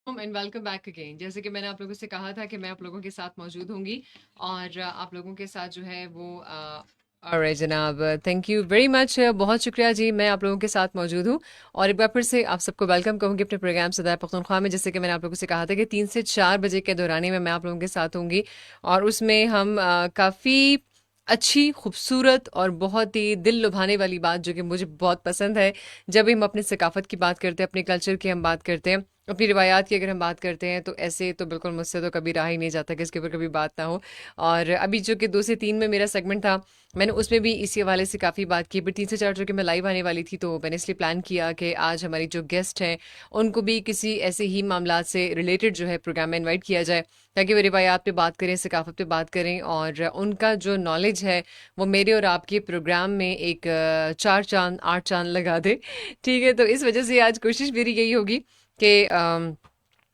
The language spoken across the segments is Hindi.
And welcome back again. जैसे कि मैंने आप लोगों से कहा था कि मैं आप लोगों के साथ मौजूद होंगी और आप लोगों के साथ जो है वो ऑलराइट जनाब, थैंक यू वेरी मच, बहुत शुक्रिया जी। मैं आप लोगों के साथ मौजूद हूँ और एक बार फिर से आप सबको वेलकम कहूँगी अपने प्रोग्राम सदाए पख्तूनख्वा में। जैसे कि मैंने आप लोगों से कहा था कि 3 से 4 बजे के दौरानी में मैं आप लोगों के साथ होंगी और उसमें हम काफ़ी अच्छी, खूबसूरत और बहुत ही दिल लुभाने वाली बात जो कि मुझे बहुत पसंद है, जब भी हम अपनी सकाफ़त की बात करते हैं, अपने कल्चर की हम बात करते हैं, अपनी रिवायात की अगर हम बात करते हैं, तो ऐसे तो बिल्कुल मुझसे तो कभी रहा ही नहीं जाता कि इसके ऊपर कभी बात ना हो। और अभी जो कि 2 से 3 में मेरा सेगमेंट था, मैंने उसमें भी इसी हवाले से काफ़ी बात की। पर 3 से 4 जो कि मैं लाइव आने वाली थी, तो मैंने इसलिए प्लान किया कि आज हमारी जो गेस्ट हैं उनको भी किसी ऐसे ही मामला से रिलेटेड जो है प्रोग्राम में इन्वाइट किया जाए, ताकि वो रिवायात पे बात करें, सकाफत पे बात करें और उनका जो नॉलेज है वो मेरे और आपके प्रोग्राम में एक 4 चांद 8 चांद लगा दे। ठीक है, तो इस वजह से आज कोशिश मेरी यही होगी कि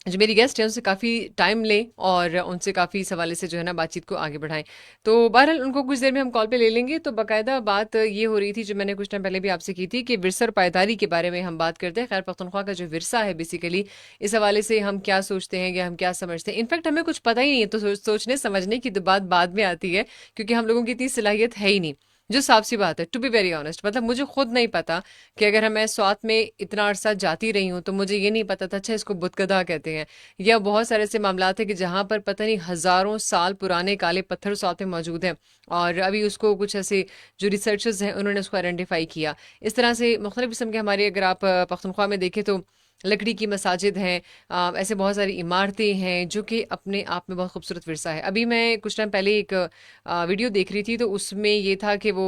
जो मेरी गेस्ट हैं उनसे काफ़ी टाइम लें और उनसे काफ़ी इस हवाले से जो है ना बातचीत को आगे बढ़ाएं। तो बहरहाल उनको कुछ देर में हम कॉल पे ले लेंगे। तो बाकायदा बात ये हो रही थी जो मैंने कुछ टाइम पहले भी आपसे की थी कि विरसा और पायदारी के बारे में हम बात करते हैं। खैर पख्तूनख्वा का जो विरसा है बेसिकली, इस हवाले से हम क्या सोचते हैं या हम क्या समझते हैं। इनफैक्ट हमें कुछ पता ही नहीं है, तो सोचने समझने की तो बात बाद में आती है, क्योंकि हम लोगों की इतनी सलाहियत है ही नहीं। जो साफ सी बात है, टू बी वेरी ऑनेस्ट, मतलब मुझे खुद नहीं पता कि अगर मैं स्वात में इतना अरसा जाती रही हूँ तो मुझे ये नहीं पता था अच्छा इसको बुतकदा कहते हैं, या बहुत सारे ऐसे मामलात हैं कि जहाँ पर पता नहीं हज़ारों साल पुराने काले पत्थर साथ में मौजूद हैं और अभी उसको कुछ ऐसे जो रिसर्चर्स हैं उन्होंने उसको आइडेंटिफाई किया। इस तरह से मुख्तलिफ किस्म के हमारे, अगर आप पख्तूनख्वा में देखें तो लकड़ी की मसाजिद हैं, ऐसे बहुत सारी इमारतें हैं जो कि अपने आप में बहुत खूबसूरत विरसा है। अभी मैं कुछ टाइम पहले एक वीडियो देख रही थी, तो उसमें ये था कि वो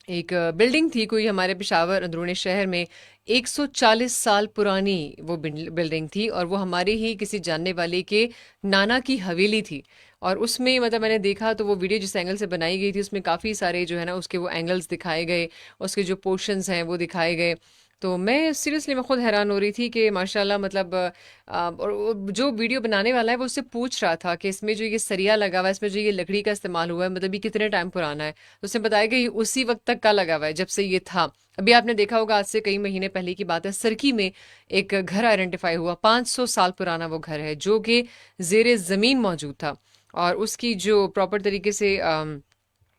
एक बिल्डिंग थी कोई हमारे पेशावर अंदरूनी शहर में, 140 साल पुरानी वो बिल्डिंग थी और वो हमारे ही किसी जानने वाले के नाना की हवेली थी। और उसमें मतलब मैंने देखा तो वो वीडियो जिस एंगल से बनाई गई थी उसमें काफ़ी सारे जो है ना उसके वो एंगल्स दिखाए गए, उसके जो पोर्शंस हैं वो दिखाए गए। तो मैं सीरियसली मैं खुद हैरान हो रही थी कि माशाल्लाह, मतलब और जो वीडियो बनाने वाला है वो उससे पूछ रहा था कि इसमें जो ये सरिया लगा हुआ है, इसमें जो ये लकड़ी का इस्तेमाल हुआ है, मतलब ये कितने टाइम पुराना है। तो उसने बताया कि ये उसी वक्त तक का लगा हुआ है जब से ये था। अभी आपने देखा होगा, आज से कई महीने पहले की बात है, सरकी में एक घर आइडेंटिफाई हुआ, 500 साल पुराना वो घर है जो कि जेर ज़मीन मौजूद था। और उसकी जो प्रॉपर तरीके से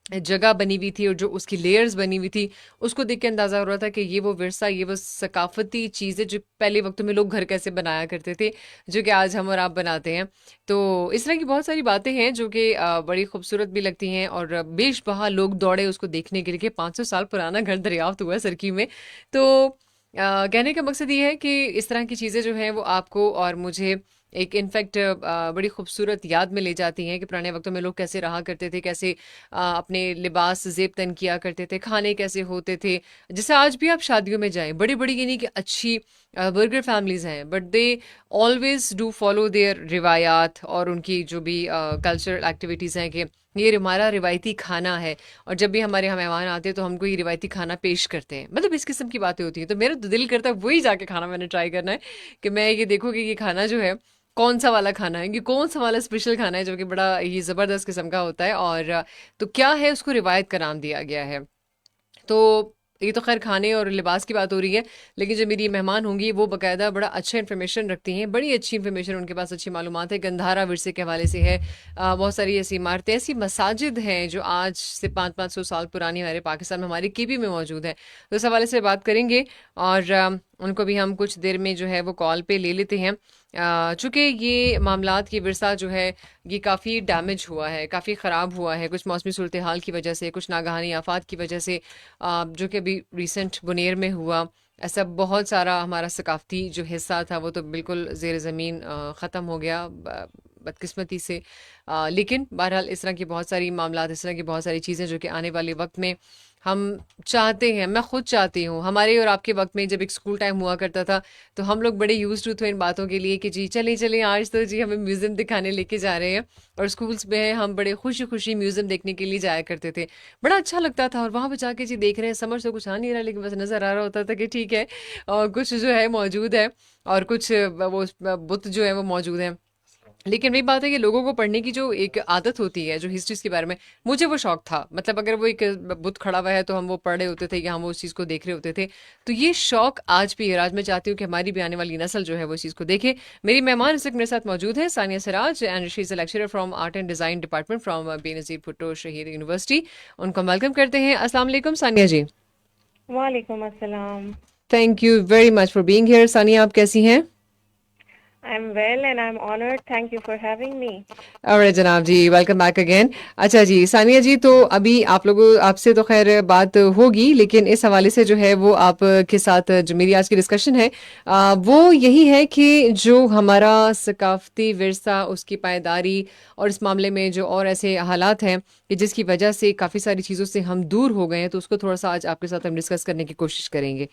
जगह बनी हुई थी और जो उसकी लेयर्स बनी हुई थी, उसको देख के अंदाज़ा हो रहा था कि ये वो विरसा, ये वो सकाफती चीज़ें जो पहले वक्तों में लोग घर कैसे बनाया करते थे, जो कि आज हम और आप बनाते हैं। तो इस तरह की बहुत सारी बातें हैं जो कि बड़ी खूबसूरत भी लगती हैं और बेशबहा लोग दौड़े उसको देखने के लिए कि 500 साल पुराना घर दरियाफ्त हुआ है सरकी में। तो कहने का मकसद ये है कि इस तरह की चीज़ें जो हैं वो आपको और मुझे एक इनफैक्ट बड़ी खूबसूरत याद में ले जाती हैं कि पुराने वक्तों में लोग कैसे रहा करते थे, कैसे अपने लिबास ज़ेब तन किया करते थे, खाने कैसे होते थे। जैसे आज भी आप शादियों में जाएं, बड़ी बड़ी यानी कि अच्छी बर्गर फैमिलीज़ हैं, but they always do follow their रिवायात और उनकी जो भी कल्चरल एक्टिविटीज़ हैं कि ये हमारा रिवायती खाना है। और जब भी हमारे यहाँ मेहमान आते हैं तो हमको ये रिवायती खाना पेश करते हैं, मतलब इस किस्म की बातें होती हैं। तो मेरा तो दिल करता है वही जाके खाना मैंने ट्राई करना है, कि मैं ये देखूँ कि ये खाना जो है कौन सा वाला खाना है, कि कौन सा वाला स्पेशल खाना है जो कि बड़ा ही ज़बरदस्त किस्म का होता है और तो क्या है उसको रिवायत का नाम दिया गया है। तो ये तो खैर खाने और लिबास की बात हो रही है, लेकिन जो मेरी मेहमान होंगी वो बाकायदा बड़ा अच्छा इन्फॉर्मेशन रखती हैं, बड़ी अच्छी इन्फॉर्मेशन, उनके पास अच्छी मालूमात है, गंधारा विरसे के हवाले से है। बहुत सारी ऐसी इमारतें, ऐसी मसाजिद हैं जो आज से 500-500 साल पुरानी हमारे पाकिस्तान में, हमारे केपी में मौजूद है। तो इस हवाले से बात करेंगे और उनको भी हम कुछ देर में जो है वो कॉल पे ले लेते हैं। चूँकि ये मामलात की विरसा जो है ये काफ़ी डैमेज हुआ है, काफ़ी ख़राब हुआ है, कुछ मौसमी सूरत हाल की वजह से, कुछ नागहानी आफात की वजह से, जो कि अभी रिसेंट बुनेर में हुआ। ऐसा बहुत सारा हमारा सकाफ़ती जो हिस्सा था वो तो बिल्कुल ज़ेर ज़मीन ख़त्म हो गया बदकिस्मती से। लेकिन बहरहाल इस तरह की बहुत सारी मामलात, इस तरह की बहुत सारी चीज़ें जो कि आने वाले वक्त में हम चाहते हैं, मैं खुद चाहती हूँ। हमारे और आपके वक्त में जब एक स्कूल टाइम हुआ करता था तो हम लोग बड़े यूज टू थे इन बातों के लिए कि जी चलें चलें, आज तो जी हमें म्यूज़ियम दिखाने लेके जा रहे हैं। और स्कूल्स में हम बड़े खुशी खुशी म्यूज़ियम देखने के लिए जाया करते थे, बड़ा अच्छा लगता था। और वहाँ पे जाके जी देख रहे हैं, समझ तो कुछ आ नहीं रहा, लेकिन बस नज़र आ रहा होता था कि ठीक है और कुछ जो है मौजूद है और कुछ वो बुत जो है वो मौजूद है। लेकिन वही बात है कि लोगों को पढ़ने की जो एक आदत होती है, जो हिस्ट्रीज के बारे में, मुझे वो शौक था। मतलब अगर वो एक बुत खड़ा हुआ है तो हम वो पढ़ रहे होते थे या हम वो उस चीज़ को देख रहे होते थे। तो ये शौक आज भी है। आज मैं चाहती हूँ कि हमारी भी आने वाली नस्ल जो है वो इस चीज़ को देखे। मेरी मेहमान इस वक्त मेरे साथ मौजूद है Sania Siraj, and she is a lecturer from art and design department from Benazir Bhutto शहीद यूनिवर्सिटी। उनको वेलकम करते हैं। अस्सलाम वालेकुम सानिया जी। वालेकुम अस्सलाम। Thank you very much for being here. Sania, आप कैसी हैं? I'm well and I'm honored. Thank you for having me. अरे जनाब जी, वेलकम बैक अगेन। अच्छा जी, सानिया जी, तो अभी आप लोगों आपसे तो खैर बात होगी, लेकिन इस हवाले से जो है वो आप के साथ जो मेरी आज की डिस्कशन है वो यही है कि जो हमारा सकाफती विरसा, उसकी पायदारी, और इस मामले में जो और ऐसे हालात हैं कि जिसकी वजह से काफ़ी सारी चीज़ों से हम दूर हो गए हैं, तो उसको थोड़ा सा आज आपके साथ हम डिस्कस करने की कोशिश करेंगे।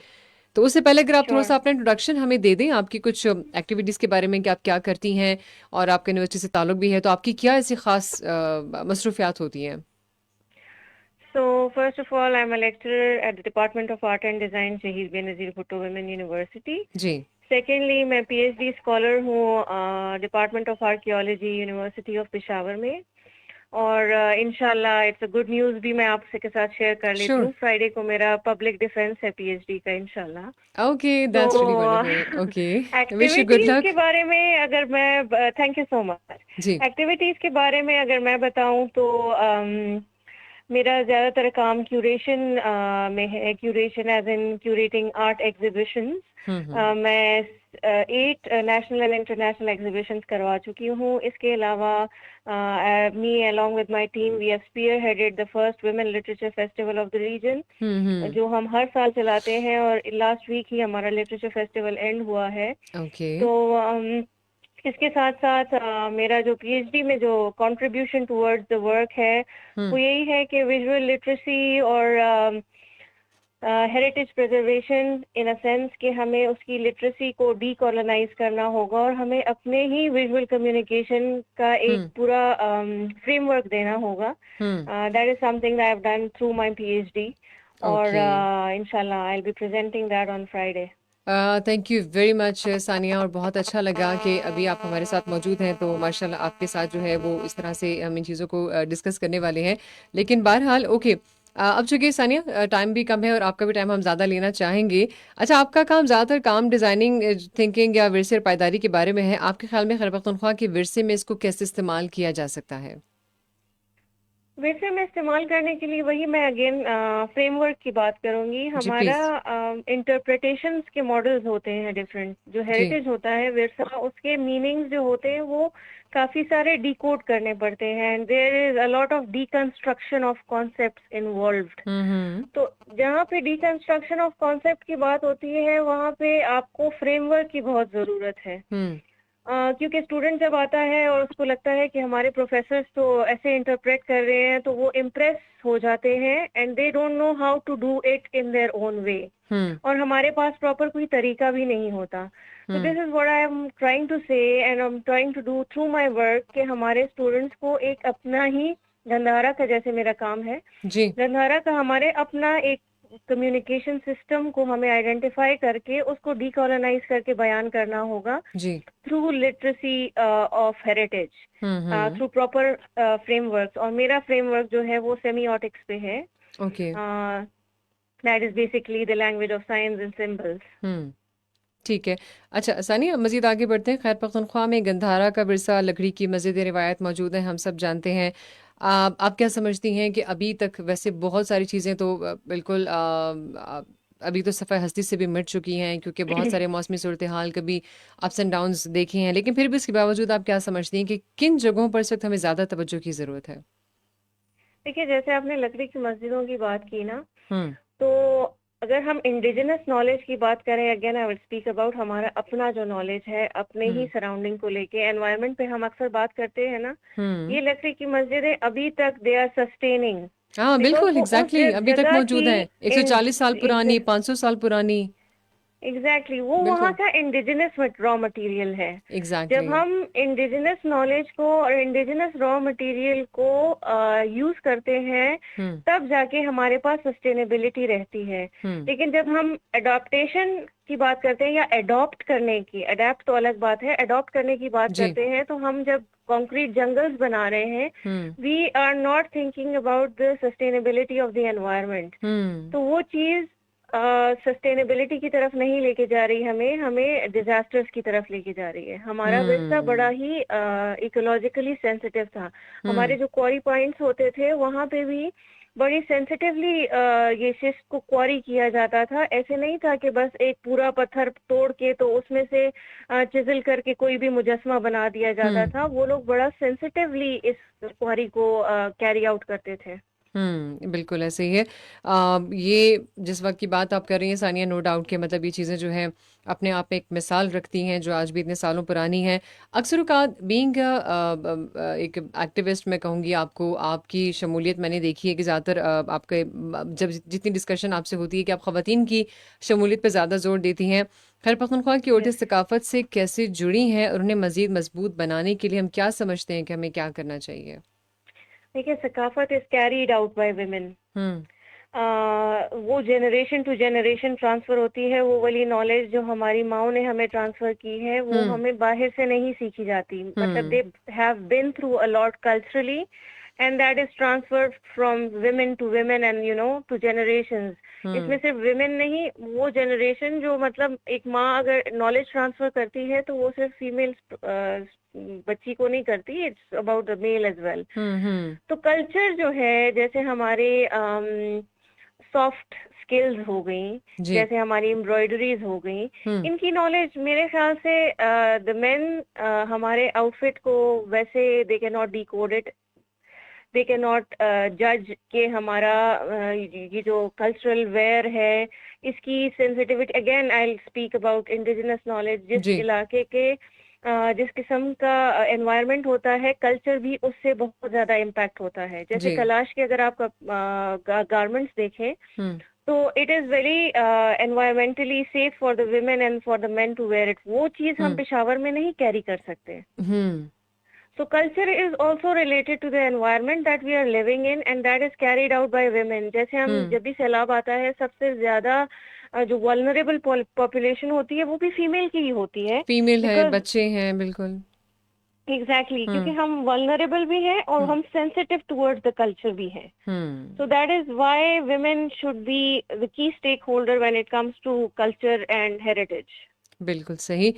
तो उससे पहले अगर आप Sure. थोड़ा-सा अपना इंट्रोडक्शन हमें दे दें, आपकी कुछ एक्टिविटीज़ के बारे में कि आप क्या करती हैं, और आपका यूनिवर्सिटी से ताल्लुक भी है, तो आपकी क्या ऐसी ख़ास मसरूफ़ियात होती हैं? So first of all, I'm a lecturer at the Department of Art and Design, Shahid Benazir Bhutto Women University. Ji. Secondly, मैं PhD स्कॉलर हूँ department of archaeology university of Peshawar में। और इंशाल्लाह इट्स अ गुड न्यूज़ भी मैं आपसे के साथ शेयर कर लेती श्योर। हूँ। फ्राइडे को मेरा पब्लिक डिफेंस है पीएचडी का इंशाल्लाह। ओके, तो that's really wonderful. Okay, wish you good activities के लक। बारे में अगर मैं थैंक यू सो मच। जी। एक्टिविटीज के बारे में अगर मैं बताऊं तो मेरा ज़्यादातर काम क्यूरेशन में है। Curation as in curating art exhibitions. हुँ, हुँ। मैं 8 नेशनल एंड इंटरनेशनल एग्जीबिशंस करवा चुकी हूँ। इसके अलावा me along with my team we have spearheaded the first women literature festival of the region, हुँ, हुँ। जो हम हर साल चलाते हैं, और लास्ट वीक ही हमारा लिटरेचर फेस्टिवल एंड हुआ है। ओके। तो इसके साथ साथ मेरा जो पीएचडी में जो कंट्रीब्यूशन टुवर्ड्स द वर्क है हुँ, वो यही है कि विजुअल लिटरेसी और heritage preservation, in a sense कि हमें उसकी लिटरेसी को डीकोलोनाइज करना होगा और हमें अपने ही विजुअल कम्युनिकेशन का एक हुँ, पूरा फ्रेमवर्क देना होगा। हुँ। That is something that I have done through my PhD, और ओके। इंशाल्लाह I will be presenting that on Friday. Thank you very much Sania, और बहुत अच्छा लगा कि अभी आप हमारे साथ मौजूद हैं, तो माशाल्लाह आपके साथ जो है वो इस तरह से हम इन चीज़ों को डिस्कस करने वाले हैं। लेकिन बहरहाल ओके, अब चूंकि सानिया टाइम भी कम है और आपका भी टाइम हम ज़्यादा लेना चाहेंगे। अच्छा, आपका काम ज़्यादातर काम डिज़ाइनिंग थिंकिंग या विरसे और पायदारी के बारे में है। आपके ख्याल में खैबर पख्तूनख्वा के विरसे में इसको कैसे इस्तेमाल किया जा सकता है? वैसे मैं इस्तेमाल करने के लिए वही मैं अगेन फ्रेमवर्क की बात करूंगी। जी हमारा प्लीज़। इंटरप्रिटेशंस के मॉडल्स होते हैं डिफरेंट। जो जी। हेरिटेज होता है विरसा, उसके मीनिंग्स जो होते हैं वो काफी सारे डिकोड करने पड़ते हैं, and there is a lot of deconstruction of concepts involved. हुँ, हुँ। तो जहाँ पे डीकंस्ट्रक्शन ऑफ कॉन्सेप्ट की बात होती है वहाँ पे आपको फ्रेमवर्क की बहुत ज़रूरत है। हुँ, क्योंकि स्टूडेंट जब आता है और उसको लगता है कि हमारे प्रोफेसर्स तो ऐसे इंटरप्रेट कर रहे हैं, तो वो इम्प्रेस हो जाते हैं and they don't know how to do it in their own way. हुँ, और हमारे पास प्रॉपर कोई तरीका भी नहीं होता। तो हुँ। This is what I am trying to say and I am trying to do through my work, कि हमारे स्टूडेंट्स को एक अपना ही गंधारा का, जैसे मेरा काम है जी, गंधारा का, हमारे अपना एक कम्युनिकेशन सिस्टम को हमें आइडेंटिफाई करके उसको डीकोलोनाइज करके बयान करना होगा जी। थ्रू लिटरेसी ऑफ हेरिटेज, हुँ, हुँ। Through proper framework. और मेरा फ्रेमवर्क जो है वो सेमीओटिक्स पे है। Okay. That is basically the language of science and symbols. हुँ। ठीक है। अच्छा सानिया, मज़ीद आगे बढ़ते हैं। खैर पख्तूनख्वा में गंधारा का विरसा, लकड़ी की मस्जिद रिवायत मौजूद है, हम सब जानते हैं। आप क्या समझती हैं कि अभी तक वैसे बहुत सारी चीज़ें तो बिल्कुल अभी तो सफ़र हस्ती से भी मिट चुकी हैं, क्योंकि बहुत सारे मौसमी सूरत हाल कभी अप्स एंड डाउन्स देखे हैं, लेकिन फिर भी इसके बावजूद आप क्या समझती हैं कि किन जगहों पर इस वक्त हमें ज़्यादा तवज्जो की ज़रूरत है? देखिए, जैसे आपने लकड़ी की मस्जिदों की बात की ना, हुँ, तो अगर हम इंडिजिनस नॉलेज की बात करें, again I will speak about हमारा अपना जो नॉलेज है अपने ही हुँ, सराउंडिंग को लेके, एनवायरनमेंट पे हम अक्सर बात करते हैं ना। हुँ। ये लकड़ी की मस्जिदें अभी तक दे आर सस्टेनिंग, हाँ, बिकॉज बिल्कुल वो उस एग्ज़ैक्टली अभी तक जगह की मौजूद हैं। 140 साल पुरानी, 500 साल पुरानी। एग्जैक्टली वो वहाँ बिल्कुल। का इंडिजिनस रॉ मटेरियल है। जब एग्जैक्टली। हम इंडिजिनस नॉलेज को और इंडिजिनस रॉ मटेरियल को यूज करते हैं, हम्म। तब जाके हमारे पास सस्टेनेबिलिटी रहती है। हम्म। लेकिन जब हम अडॉप्टेशन की बात करते हैं या अडॉप्ट करने की, अडेप्ट तो अलग बात है, अडॉप्ट करने की बात जी। करते हैं, तो हम जब कॉन्क्रीट जंगल्स बना रहे हैं, हम्म। We are not thinking about the sustainability of the environment. हम्म। तो वो चीज सस्टेनेबिलिटी की तरफ नहीं लेके जा रही, हमें हमें डिजास्टर्स की तरफ लेके जा रही है। हमारा विरसा बड़ा हम्म। ही इकोलॉजिकली सेंसिटिव था। हमारे हम्म। जो क्वारी पॉइंट्स होते थे वहां पे भी बड़ी सेंसिटिवली ये शिस्ट को क्वारी किया जाता था। ऐसे नहीं था कि बस एक पूरा पत्थर तोड़ के तो उसमें से चिजल करके कोई भी मुजस्मा बना दिया जाता था। हम्म। वो लोग बड़ा सेंसिटिवली इस क्वारी को कैरी आउट करते थे। बिल्कुल ऐसे ही है। ये जिस वक्त की बात आप कर रही हैं सानिया, नो डाउट के मतलब ये चीज़ें जो हैं अपने आप में एक मिसाल रखती हैं जो आज भी इतने सालों पुरानी हैं। अक्सर औक़ात बीइंग एक एक्टिविस्ट मैं कहूँगी आपको, आपकी शमूलियत मैंने देखी है कि ज़्यादातर आपके जब जितनी डिस्कशन आपसे होती है कि आप ख़वातीन की शमूलियत पे ज़्यादा जोर देती हैं। खैर पख्तूनख्वा की औरतें यस, सकाफ़त से कैसे जुड़ी हैं और उन्हें मज़ीद मजबूत बनाने के लिए हम क्या समझते हैं कि हमें क्या करना चाहिए? देखिए, सकाफत is carried out by women. हुँ। वो जनरेशन टू जनरेशन ट्रांसफर होती है। वो वाली नॉलेज जो हमारी माओ ने हमें ट्रांसफर की है, वो हुँ। हमें बाहर से नहीं सीखी जाती। मतलब हुँ। They have been through a lot culturally, and that is transferred from women to women and to generations. इसमें हुँ। सिर्फ women नहीं, वो जनरेशन जो मतलब एक माँ अगर नॉलेज ट्रांसफर करती है तो वो सिर्फ फीमेल बच्ची को नहीं करती, it's about the male as well. हुँ। हुँ। तो कल्चर जो है, जैसे हमारे सॉफ्ट स्किल्स हो गई, जी। जैसे हमारी एम्ब्रॉयडरीज हो गई, हुँ। इनकी नॉलेज मेरे ख्याल से द मेन हमारे आउटफिट को वैसे they can not decode it, they can not जज के हमारा ये जो कल्चरल वेयर है, इसकी sensitivity. Again I will speak about indigenous knowledge. जिस जी। इलाके के जिस किस्म का एनवायरनमेंट होता है, कल्चर भी उससे बहुत ज्यादा इम्पैक्ट होता है। जैसे जी। कलाश के अगर आप गारमेंट्स देखें, हुँ। तो it is very environmentally safe for the women and for the men to wear it. वो चीज हम हुँ। पेशावर में नहीं कैरी कर सकते। हुँ। So culture is also related to the environment that we are living in, and that is carried out by women. जैसे हम हुँ। जब भी सैलाब आता है, सबसे ज्यादा जो वल्नरेबल पॉपुलेशन होती है वो भी फीमेल की ही होती है। फीमेल है, बिकॉज बच्चे हैं, बिल्कुल। एग्जैक्टली, क्योंकि हुँ। हम वल्नरेबल भी हैं और हुँ। हम सेंसिटिव टुवर्ड्स द कल्चर भी हैं। हुँ। So that is why women should be the key stakeholder when it comes to culture and heritage. बिल्कुल सही।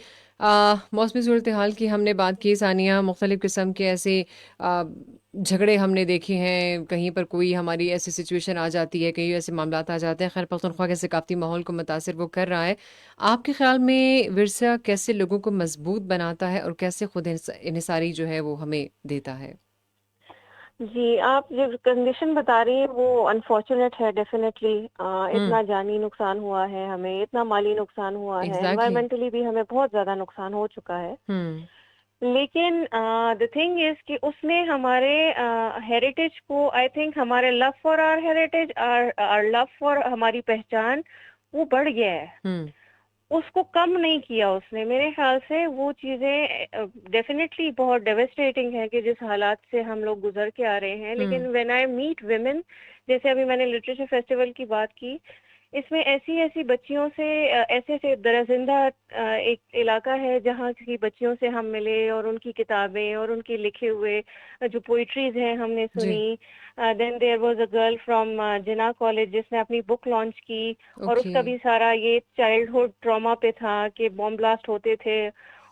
मौसमी सूरत हाल की हमने बात की सानिया, मुख्तलिफ़ किस्म के ऐसे झगड़े हमने देखे हैं, कहीं पर कोई हमारी ऐसी सिचुएशन आ जाती है, कहीं ऐसे मामलात आ जाते हैं, खैर पख्तूनख्वा के सकाफ़ती माहौल को मुतासिर वो कर रहा है। आपके ख़्याल में विरसा कैसे लोगों को मज़बूत बनाता है और कैसे खुद इन्हिसारी जो है वो हमें देता है? जी, आप जो कंडीशन बता रही हैं वो अनफॉर्चुनेट है डेफिनेटली। हुँ। इतना जानी नुकसान हुआ है हमें, इतना माली नुकसान हुआ है, एग्ज़ैक्टली। एनवायरमेंटली भी हमें बहुत ज़्यादा नुकसान हो चुका है। हुँ। लेकिन द थिंग इज कि उसने हमारे हेरिटेज को, आई थिंक हमारे love for our heritage, our love for हमारी पहचान, वो बढ़ गया है। हुँ। उसको कम नहीं किया उसने। मेरे ख्याल से वो चीज़ें डेफिनेटली बहुत डेवेस्टेटिंग है कि जिस हालात से हम लोग गुजर के आ रहे हैं। लेकिन हुँ। व्हेन आई मीट women, जैसे अभी मैंने लिटरेचर फेस्टिवल की बात की, इसमें ऐसी ऐसी बच्चियों से ऐसे ऐसे दरअजिंदा एक इलाका है जहाँ की बच्चियों से हम मिले और उनकी किताबें और उनके लिखे हुए जो पोइट्रीज हैं हमने जी। सुनी। Then there was a girl from Jinnah college जिसने अपनी बुक लॉन्च की, और ओके। उसका भी सारा ये चाइल्डहुड ट्रॉमा पे था कि बॉम्ब ब्लास्ट होते थे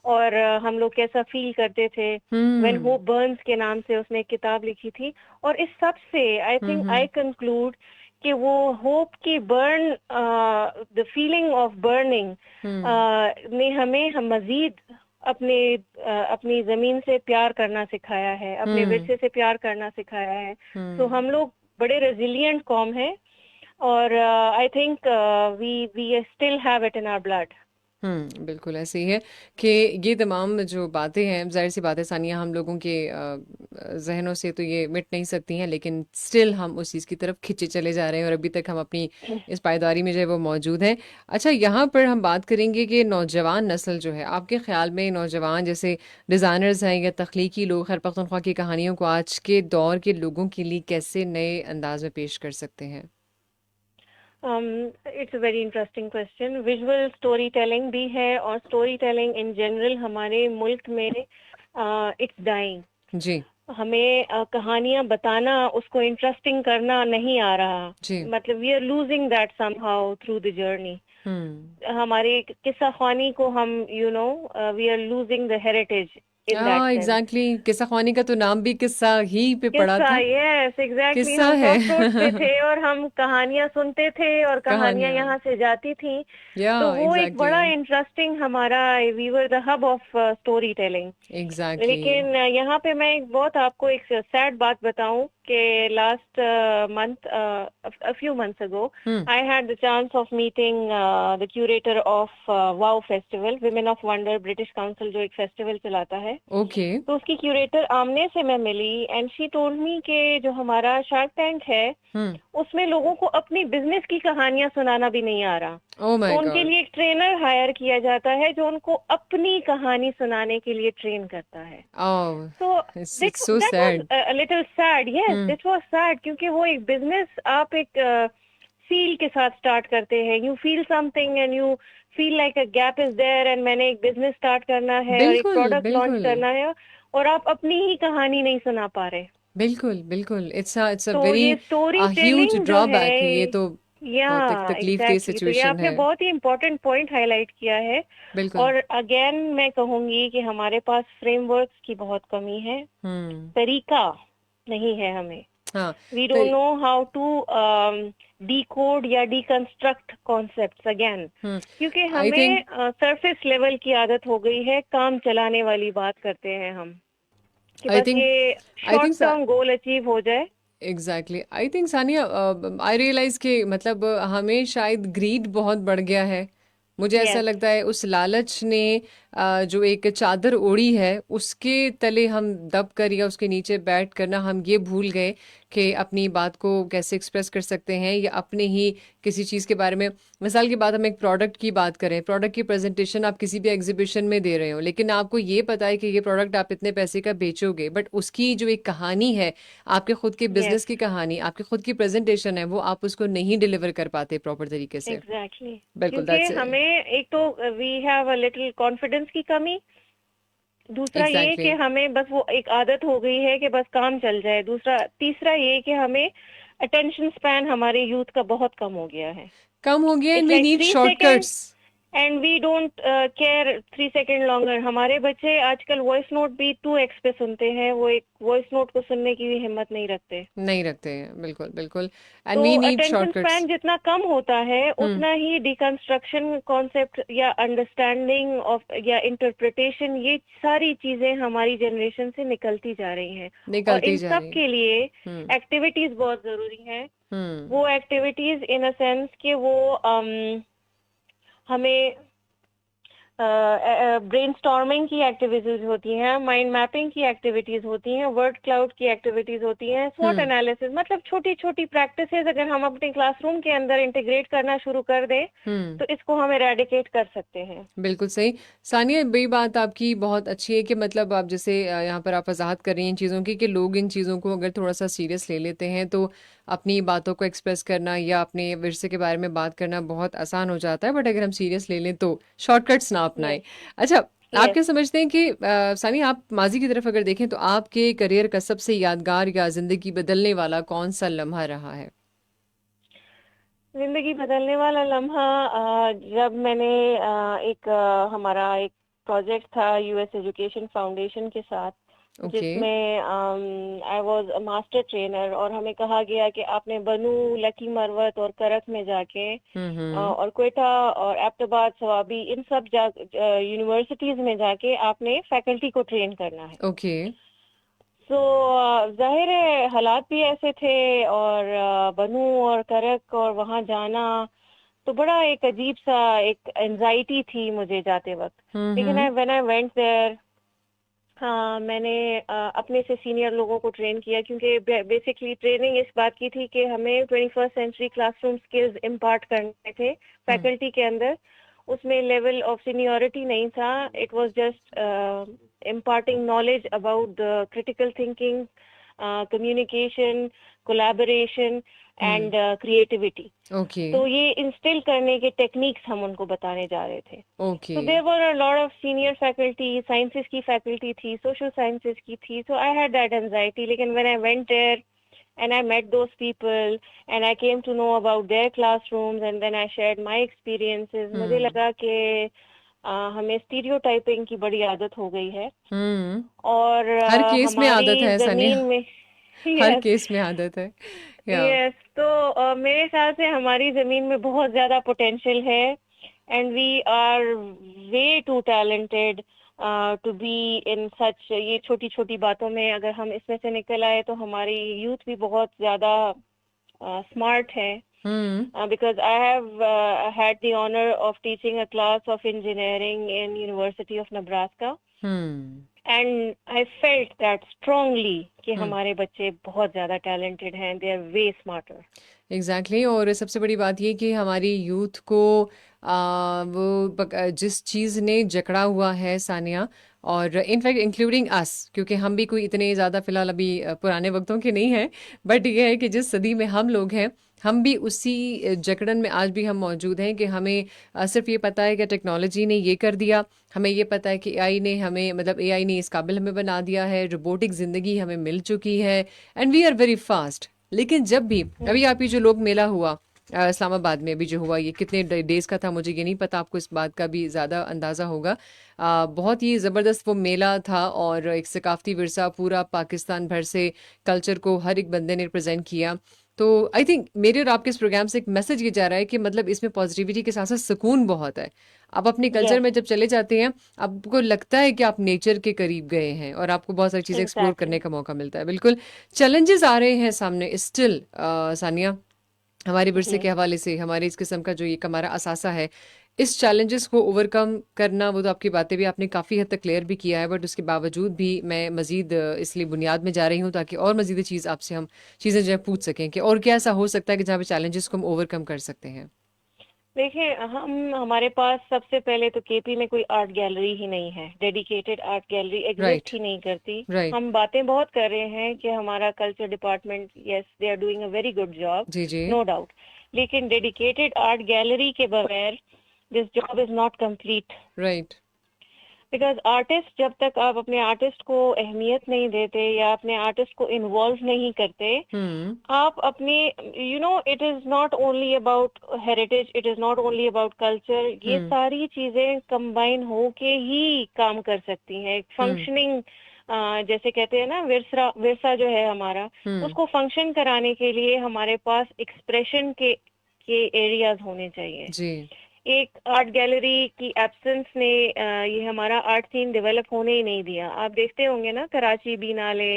और हम लोग कैसा फील करते थे। When hmm. होप बर्न्स के नाम से उसने एक किताब लिखी थी। और इस सब से आई हुँ। Think I hmm. कंक्लूड कि वो होप की burn, the feeling of burning हुँ। ने हमें हम मजीद अपने अपनी जमीन से प्यार करना सिखाया है, अपने हुँ। विरसे से प्यार करना सिखाया है। तो हुँ। हम लोग बड़े रेजिलिएंट कौम है, और I think we we still have it in our blood. बिल्कुल ऐसे ही है कि ये तमाम जो बातें हैं, ज़ाहिर सी बात है सानिया, हम लोगों के ज़हनों से तो ये मिट नहीं सकती हैं, लेकिन स्टिल हम उस चीज़ की तरफ खिंचे चले जा रहे हैं और अभी तक हम अपनी इस पायदारी में जो है वो मौजूद हैं। अच्छा, यहाँ पर हम बात करेंगे कि नौजवान नस्ल जो है, आपके ख्याल में नौजवान जैसे डिज़ाइनर्स हैं या तख्लीकी लोग खैर पख्तूनख्वा की कहानियों को आज के दौर के लोगों के लिए कैसे नए अंदाज में पेश कर सकते हैं? It's a very interesting question. Visual story telling भी है और स्टोरी टेलिंग इन जनरल हमारे मुल्क में इट्स डाइंग। जी। हमें कहानियां बताना, उसको इंटरेस्टिंग करना नहीं आ रहा। जी। मतलब we are losing that somehow through the journey. हम्म। हमारे किस्सा ख्वानी को हम we are losing the heritage in that हाँ, सेंस। एग्जैक्टली, किस्सा ख्वानी का तो नाम भी किस्सा ही पे पड़ा किस्सा, था। यस एग्जैक्टली, किस्सा हम है। क्रॉस रोड पे थे और हम कहानियां सुनते थे और कहानियां कहानियाँ। यहाँ से जाती थी। या तो वो एक एग्जैक्टली। बड़ा इंटरेस्टिंग हमारा, we were the hub of story telling. Exactly. लेकिन यहाँ पे मैं एक बहुत आपको एक सैड बात बताऊं कि last month, a few months ago, hmm. I had the chance of meeting the curator of WOW Festival, Women of Wonder British Council जो एक फेस्टिवल चलाता है। ओके। तो उसकी क्यूरेटर आमने से मैं मिली एंड शी टोल्ड मी कि जो हमारा शार्क टैंक है हम्म। उसमें लोगों को अपनी बिजनेस की कहानियां सुनाना भी नहीं आ रहा। ओ तो माय उनके गॉड। लिए एक ट्रेनर हायर किया जाता है जो उनको अपनी कहानी सुनाने के लिए ट्रेन करता है। ओह, तो it's so that was sad. A little sad, yes hmm. That was sad, क्योंकि वो एक बिजनेस आप एक फील के साथ स्टार्ट करते हैं। You feel something and you feel like a gap is there and मैंने एक बिजनेस स्टार्ट करना है और एक बिल्कुल प्रोडक्ट लॉन्च बिल्कुल। करना है और आप अपनी ही कहानी नहीं सुना पा रहे। बिल्कुल बिल्कुल, इट्स अ तो वेरी ये स्टोरी ह्यूज टेलिंग जो है, ड्रॉबैक है ये तो। या बहुत तकलीफ दे एग्जैक्टली, तो ये सिचुएशन आपने है। बहुत ही इम्पोर्टेंट पॉइंट हाईलाइट किया है। बिल्कुल। और अगेन मैं कहूंगी कि हमारे पास फ्रेमवर्क्स की बहुत कमी है, हम्म। तरीका नहीं है हमें। हाँ। वी तो don't know how to decode या डिकंस्ट्रक्ट कॉन्सेप्ट्स अगेन, हम्म। क्योंकि आई थिंक हमें सरफेस लेवल की आदत हो गई है, काम चलाने वाली बात करते हैं हम कि आई बस थिंक ये I short think term goal achieve हो जाए। Exactly, I think Sania, I realise कि मतलब हमें शायद ग्रीड बहुत बढ़ गया है। मुझे ऐसा यस, लगता है उस लालच ने जो एक चादर ओढ़ी है उसके तले हम दब कर या उसके नीचे बैठ कर ना हम ये भूल गए कि अपनी बात को कैसे एक्सप्रेस कर सकते हैं या अपने ही किसी चीज़ के बारे में। मिसाल की बात, हम एक प्रोडक्ट की बात करें, प्रोडक्ट की प्रेजेंटेशन आप किसी भी एग्जीबिशन में दे रहे हो, लेकिन आपको ये पता है कि ये प्रोडक्ट आप इतने पैसे का बेचोगे, बट उसकी जो एक कहानी है, आपके खुद के यस बिजनेस की कहानी, आपकी खुद की प्रेजेंटेशन है, वो आप उसको नहीं डिलीवर कर पाते प्रॉपर तरीके से। एग्जैक्टली, बिल्कुल, क्योंकि दैट्स हमें एक तो we have a little confidence की कमी। दूसरा ये एग्जैक्टली। कि हमें बस वो एक आदत हो गई है कि बस काम चल जाए। दूसरा, तीसरा ये कि हमें अटेंशन स्पैन हमारे यूथ का बहुत कम हो गया है। कम हो गया and it's we like need 3 second shortcuts. And we don't care 3 second longer. हमारे बच्चे आजकल वॉइस नोट भी 2x पे सुनते हैं, वो एक वॉइस नोट को सुनने की भी हिम्मत नहीं रखते। नहीं रखते हैं, बिल्कुल बिल्कुल, तो and we need attention shortcuts. Span जितना कम होता है हम्म। उतना ही डिकंस्ट्रक्शन कॉन्सेप्ट या अंडरस्टैंडिंग ऑफ या इंटरप्रिटेशन, ये सारी चीजें हमारी जनरेशन से निकलती जा रही हैं। और निकलती इन जा सब रही। के लिए हम्म। एक्टिविटीज बहुत जरूरी हैं। हम्म। वो एक्टिविटीज इन अ सेंस कि वो हमें ब्रेनस्टॉर्मिंग की एक्टिविटीज होती हैं, माइंड मैपिंग की एक्टिविटीज होती हैं, वर्ड क्लाउड की एक्टिविटीज होती हैं, स्वॉट हम्म। एनालिसिस, मतलब छोटी छोटी प्रैक्टिसेस अगर हम अपने क्लासरूम के अंदर इंटीग्रेट करना शुरू कर दें हम्म। तो इसको हम एरेडिकेट कर सकते हैं। बिल्कुल सही। सानिया, ये बात आपकी बहुत अच्छी है कि मतलब आप जैसे यहाँ पर आप वजाहत कर रही हैं इन चीज़ों की कि लोग इन चीज़ों को अगर थोड़ा सा सीरियस ले लेते हैं तो अपनी बातों को एक्सप्रेस करना या अपने विरसे के बारे में बात करना बहुत आसान हो जाता है, बट अगर हम सीरियस ले लें तो शॉर्टकट्स ना अपनाएं। यस, अच्छा, आप यस। क्या समझते हैं कि सानिया, आप माजी की तरफ अगर देखें तो आपके करियर का सबसे यादगार या ज़िंदगी बदलने वाला कौन सा लम्हा रहा है? जिंदगी बदलने वाला लम्हा, जब मैंने हमारा एक प्रोजेक्ट था यूएस एजुकेशन फाउंडेशन के साथ, ओके। जिसमें I was a master trainer और हमें कहा गया कि आपने बनू, लकी मरवत और करक में जाके हम्म। और क्वेटा और एबटाबाद सवाबी इन सब यूनिवर्सिटीज में जाके आपने फैकल्टी को ट्रेन करना है। ओके। तो जाहिर है हालात भी ऐसे थे और बनू और करक और वहाँ जाना, तो बड़ा एक अजीब सा एक एंजाइटी थी मुझे जाते वक्त। लेकिन हम्म। व्हेन आई वेंट देयर, हाँ मैंने अपने से सीनियर लोगों को ट्रेन किया, क्योंकि बेसिकली ट्रेनिंग इस बात की थी कि हमें 21st century classroom skills impart करने थे हम्म। फैकल्टी के अंदर। उसमें लेवल ऑफ सीनियरिटी नहीं था, it was just imparting knowledge about the critical thinking, communication, collaboration hmm. And creativity. Okay. तो ये इंस्टिल करने के टेक्निक्स हम उनको बताने जा रहे थे। Okay. So there were a lot of senior faculty, sciences की faculty थी, social sciences की थी, so I had that anxiety. लेकिन when I went there and I met those people and I came to know about their classrooms and then I shared my experiences, मुझे हम्म। लगा कि हमें stereotyping की बड़ी आदत हो गई है। हम्म। और हर केस में आदत हमारी है जमीन सानिया। में हर यस, केस में आदत है। या। यस। तो मेरे ख्याल से हमारी जमीन में बहुत ज्यादा पोटेंशियल है, and we are way too talented to be in such. ये छोटी छोटी बातों में अगर हम इसमें से निकल आए तो हमारी यूथ भी बहुत ज्यादा स्मार्ट है। हम्म। Because I have had the honor of teaching a class of engineering in University of Nebraska, hmm. and I felt that strongly कि हम्म। हमारे बच्चे बहुत ज़्यादा talented हैं, they are way smarter. Exactly exactly। और सबसे बड़ी बात ये कि हमारी यूथ को जिस चीज़ ने जकड़ा हुआ है सानिया, और इनफैक्ट इंक्लूडिंग अस, क्योंकि हम भी कोई इतने ज़्यादा फिलहाल अभी पुराने वक्तों के नहीं हैं, बट ये है कि जिस सदी में हम लोग हैं, हम भी उसी जकड़न में आज भी हम मौजूद हैं कि हमें सिर्फ ये पता है कि टेक्नोलॉजी ने ये कर दिया, हमें ये पता है कि एआई ने हमें, मतलब एआई ने इस काबिल हमें बना दिया है, रोबोटिक ज़िंदगी हमें मिल चुकी है, and we are very fast. लेकिन जब भी अभी आप ये जो लोक मेला हुआ इस्लामाबाद में अभी जो हुआ, ये कितने डेज का था मुझे ये नहीं पता, आपको इस बात का भी ज़्यादा अंदाज़ा होगा। बहुत ही ज़बरदस्त वो मेला था, और एक सकाफ़ती विरसा पूरा पाकिस्तान भर से कल्चर को हर एक बंदे ने रिप्रेजेंट किया। तो आई थिंक मेरे और आपके इस प्रोग्राम से एक मैसेज ये जा रहा है कि मतलब इसमें पॉजिटिविटी के साथ साथ सुकून बहुत है। आप अपने कल्चर Yes, में जब चले जाते हैं, आपको लगता है कि आप नेचर के करीब गए हैं, और आपको बहुत सारी चीज़ें एक्सप्लोर करने exactly. का मौका मिलता है। बिल्कुल। चैलेंजेस आ रहे हैं सामने स्टिल सानिया, हमारे विरसे जी। के हवाले से, हमारे इस किस्म का जो एक हमारा असासा है, इस चैलेंजेस को ओवरकम करना, वो तो आपकी बातें भी आपने काफ़ी हद तक क्लियर भी किया है, बट उसके बावजूद भी मैं मज़ीद इसलिए बुनियाद में जा रही हूँ ताकि और मज़ीद चीज़ आपसे हम चीज़ें जो है पूछ सकें कि और क्या ऐसा हो सकता है कि जहाँ पे चैलेंजेस को हम ओवरकम कर सकते हैं। देखिए, हम हमारे पास सबसे पहले तो केपी में कोई आर्ट गैलरी ही नहीं है, dedicated art gallery right. Exist ही नहीं करती। राइट। हम बातें बहुत कर रहे हैं कि हमारा culture department, yes they are doing a very good job, जी जी। No doubt. लेकिन डेडिकेटेड आर्ट गैलरी के बगैर this job is not complete. Right. Because artist, जब तक आप अपने आर्टिस्ट को अहमियत नहीं देते या अपने आर्टिस्ट को इन्वॉल्व नहीं करते, हम्म। आप अपने, you know, it is not only about heritage, it is not only about culture, ये हम्म। सारी चीजें कंबाइन हो के ही काम कर सकती हैं। हम्म। फंक्शनिंग, जैसे कहते हैं ना, विरसा विरसा जो है हमारा, हम्म। उसको फंक्शन कराने के लिए हमारे पास एक्सप्रेशन के एरियाज होने चाहिए। जी। एक आर्ट गैलरी की एब्सेंस ने ये हमारा आर्ट सीन डेवलप होने ही नहीं दिया। आप देखते होंगे ना, कराची बीनाले,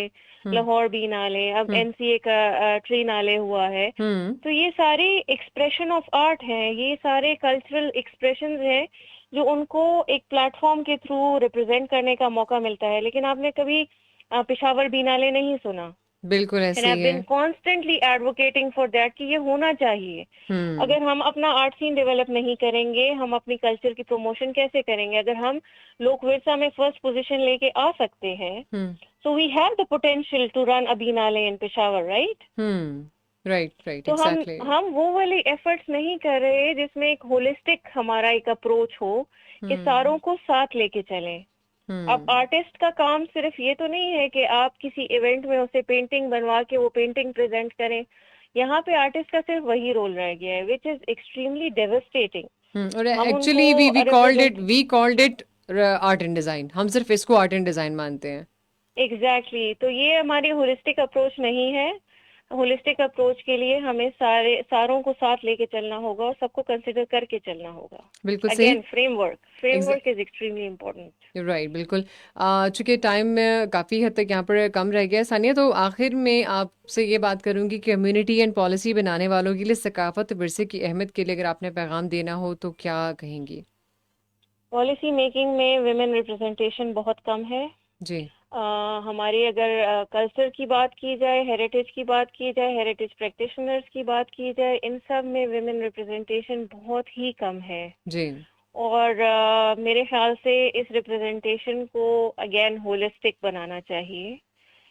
हम्म। लाहौर बीनाले, अब हम्म। एनसीए का ट्री नाले हुआ है। हम्म। तो ये सारे एक्सप्रेशन ऑफ आर्ट हैं, ये सारे कल्चरल एक्सप्रेशंस हैं जो उनको एक प्लेटफॉर्म के थ्रू रिप्रेजेंट करने का मौका मिलता है। लेकिन आपने कभी पेशावर बीनाले नहीं सुना। बिल्कुल एंड ऐसे आई ही है। Been constantly advocating for that कि ये होना चाहिए। हम्म। अगर हम अपना आर्ट सीन डेवलप नहीं करेंगे, हम अपनी कल्चर की प्रमोशन कैसे करेंगे? अगर हम लोक विरसा में फर्स्ट पोजीशन लेके आ सकते हैं, हम्म। so we have the potential to run a Biennale in Peshawar, right? Hmm. Right. Right. तो एग्जैक्टली। हम वो वाले एफर्ट्स नहीं कर रहे जिसमें एक होलिस्टिक हमारा एक अप्रोच हो कि हम्म। सारों को साथ लेके चलें। अब हम्म। आर्टिस्ट का काम सिर्फ ये तो नहीं है कि आप किसी इवेंट में उसे पेंटिंग बनवा के वो पेंटिंग प्रेजेंट करें। यहाँ पे आर्टिस्ट का सिर्फ वही रोल रह गया है, विच इज एक्सट्रीमली डेवस्टेटिंग। और हम उनको actually represent, we called it art and design, हम सिर्फ इसको आर्ट एंड डिजाइन मानते हैं। एग्जैक्टली। तो ये हमारी होलिस्टिक अप्रोच नहीं है। होलिस्टिक अप्रोच के लिए हमें सारों को साथ लेके चलना होगा और सबको कंसिडर करके चलना होगा. बिल्कुल सही. Again framework is extremely important. Right, बिल्कुल. चूंकि टाइम काफ़ी हद तक यहाँ पर कम रह गया है सानिया, तो आखिर में आपसे ये बात करूँगी कि कम्युनिटी एंड पॉलिसी बनाने वालों के लिए सकाफत विरसे की अहमियत के लिए अगर आपने पैगाम देना हो तो क्या कहेंगी? पॉलिसी मेकिंग में विमेन रिप्रेजेंटेशन बहुत कम है. जी. हमारी अगर कल्चर की बात की जाए, हेरिटेज की बात की जाए, हेरिटेज प्रैक्टिशनर्स की बात की जाए, इन सब में विमेन रिप्रेजेंटेशन बहुत ही कम है. जी. और मेरे ख्याल से इस रिप्रेजेंटेशन को अगेन होलिस्टिक बनाना चाहिए,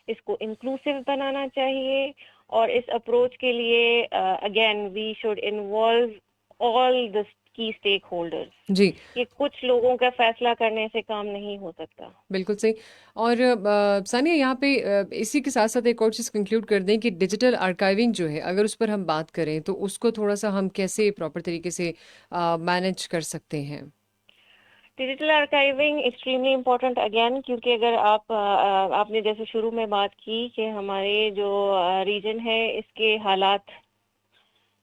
इसको इंक्लूसिव बनाना चाहिए. और इस अप्रोच के लिए again we should involve all the key stakeholders. जी. ये कुछ लोगों का फैसला करने से काम नहीं हो सकता. बिल्कुल सही. और सानिया यहाँ पे इसी के साथ साथ एक और चीज़ कंक्लूड कर दें कि डिजिटल आर्काइविंग जो है, अगर उस पर हम बात करें तो उसको थोड़ा सा हम कैसे प्रॉपर तरीके से मैनेज कर सकते हैं? Digital archiving extremely important again, क्योंकि अगर आपने जैसे शुरू में बात की कि हमारे जो रीजन है इसके हालात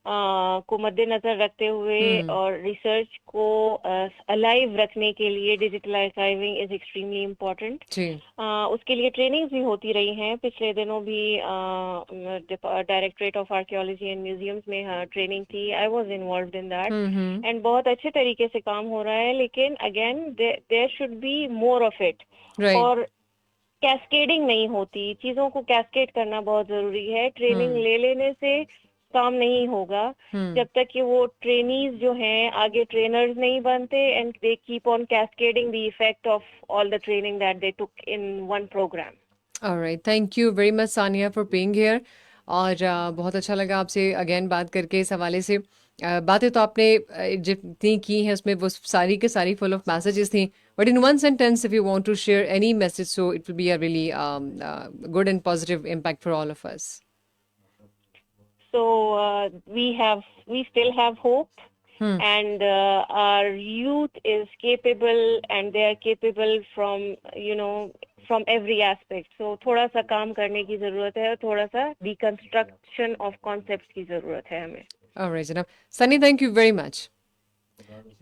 को मद्देनजर रखते हुए और रिसर्च को अलाइव रखने के लिए digital archiving is extremely important. उसके लिए ट्रेनिंग्स भी होती रही हैं. पिछले दिनों भी Directorate of Archaeology and Museums में ट्रेनिंग थी. I was involved in that and बहुत अच्छे तरीके से काम हो रहा है. लेकिन again there should be more of it. और कैस्केडिंग नहीं होती, चीजों को कैस्केड करना बहुत जरूरी है. ट्रेनिंग ले लेने से काम नहीं होगा जब तक कि वो ट्रेनीज जो हैं आगे ट्रेनर्स नहीं बनते and they keep on cascading the effect of all the training that they took in one programme. Alright, thank you very much Sania for being here. और बहुत अच्छा लगा आपसे अगेन बात करके इस हवाले से. बातें तो आपने जितनी की हैं उसमें वो सारी के सारी फुल ऑफ मैसेजेस थी, but in one sentence if you want to share any message so it will be a really good and positive impact for all of us. So we still have hope, and our youth is capable, and they are capable from every aspect. So थोड़ा सा काम करने की जरूरत है और थोड़ा सा deconstruction of concepts की जरूरत है हमें. Alright, जनाब. Sunny, thank you very much.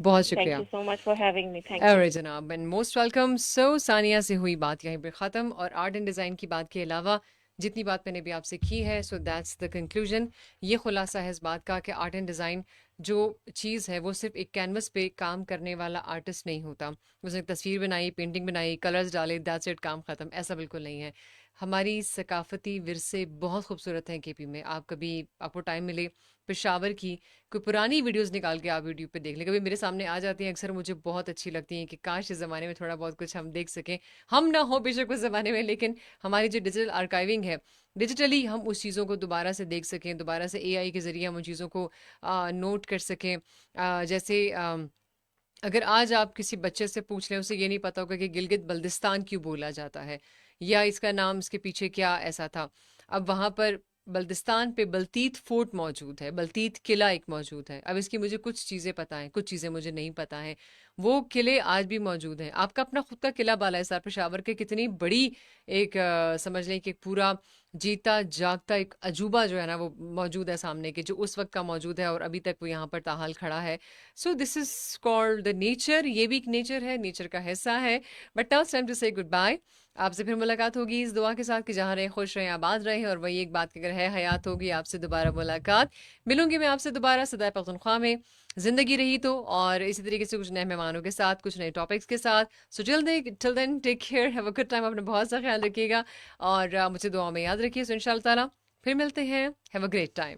बहुत शुक्रिया. Thank you so much for having me. Thank you. Alright जनाब, and most welcome. So Sania से हुई बात यहीं पर ख़त्म. और आर्ट एंड डिज़ाइन की बात के अलावा जितनी बात मैंने भी आपसे की है, सो दैट्स द कंक्लूजन. ये खुलासा है इस बात का कि आर्ट एंड डिज़ाइन जो चीज़ है वो सिर्फ एक कैनवस पे काम करने वाला आर्टिस्ट नहीं होता. उसने तस्वीर बनाई, पेंटिंग बनाई, कलर्स डाले, दैट्स इट, काम ख़त्म. ऐसा बिल्कुल नहीं है. हमारी सकाफती विरसे बहुत खूबसूरत हैं केपी में. आप कभी आपको टाइम मिले पेशावर की कोई पुरानी वीडियोस निकाल के आप यूट्यूब पे देख लें. कभी मेरे सामने आ जाती हैं, अक्सर मुझे बहुत अच्छी लगती हैं कि काश इस ज़माने में थोड़ा बहुत कुछ हम देख सकें. हम ना हो बेशक उस ज़माने में, लेकिन हमारी जो डिजिटल आर्काइविंग है, डिजिटली हम उस चीज़ों को दोबारा से देख सकें, दोबारा से एआई के ज़रिए हम उन चीज़ों को नोट कर सकें. जैसे अगर आज आप किसी बच्चे से पूछ लें, उसे ये नहीं पता होगा कि गिलगित बल्दिस्तान क्यों बोला जाता है या इसका नाम, इसके पीछे क्या ऐसा था. अब वहाँ पर बल्दिस्तान पे बल्तीत फोर्ट मौजूद है, बल्तीत किला एक मौजूद है. अब इसकी मुझे कुछ चीज़ें पता हैं, कुछ चीज़ें मुझे नहीं पता हैं. वो किले आज भी मौजूद हैं. आपका अपना खुद का किला बालाहिसार पेशावर के कितनी बड़ी एक समझ लें कि पूरा जीता जागता एक अजूबा जो है ना वो मौजूद है सामने के, जो उस वक्त का मौजूद है और अभी तक वो यहाँ पर ताहाल खड़ा है. So this is called the nature. ये भी एक नेचर है, नेचर का हिस्सा है. But now it's time to say goodbye. आपसे फिर मुलाकात होगी इस दुआ के साथ कि जहाँ रहे खुश रहें, आबाद रहें. और वही एक बात कि अगर है हयात होगी आपसे दोबारा मुलाकात, मिलूंगी मैं आपसे दोबारा सदाए पख्तूनख्वा में, जिंदगी रही तो. और इसी तरीके से कुछ नए मेहमानों के साथ, कुछ नए टॉपिक्स के साथ. So till then take care, have a good time. अपना बहुत सा ख्याल रखिएगा और मुझे दुआ में याद रखिए. सो इंशाल्लाह ताला फिर मिलते हैं. Have a great time.